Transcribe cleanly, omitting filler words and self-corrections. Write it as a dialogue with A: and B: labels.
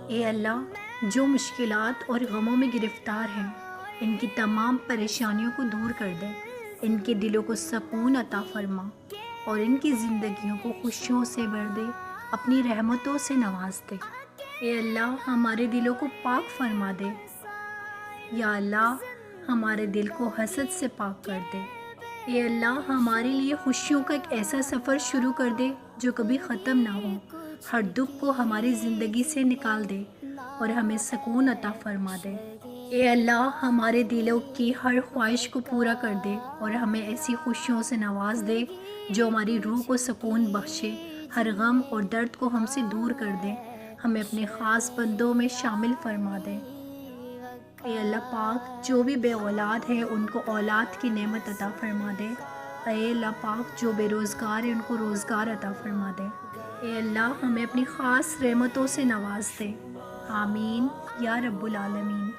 A: اے اللہ، جو مشکلات اور غموں میں گرفتار ہیں، ان کی تمام پریشانیوں کو دور کر دے، ان کے دلوں کو سکون عطا فرما اور ان کی زندگیوں کو خوشیوں سے بھر دے، اپنی رحمتوں سے نواز دے۔ اے اللہ، ہمارے دلوں کو پاک فرما دے۔ یا اللہ، ہمارے دل کو حسد سے پاک کر دے۔ اے اللہ، ہمارے لیے خوشیوں کا ایک ایسا سفر شروع کر دے جو کبھی ختم نہ ہو۔ ہر دکھ کو ہماری زندگی سے نکال دے اور ہمیں سکون عطا فرما دے۔ اے اللہ، ہمارے دلوں کی ہر خواہش کو پورا کر دے اور ہمیں ایسی خوشیوں سے نواز دے جو ہماری روح کو سکون بخشے، ہر غم اور درد کو ہم سے دور کر دے، ہمیں اپنے خاص بندوں میں شامل فرما دے۔ اے اللہ پاک، جو بھی بے اولاد ہے ان کو اولاد کی نعمت عطا فرما دے۔ اے اللہ پاک، جو بے روزگار ہے ان کو روزگار عطا فرما دے۔ اے اللہ، ہمیں اپنی خاص رحمتوں سے نواز دے۔ آمین یا رب العالمین۔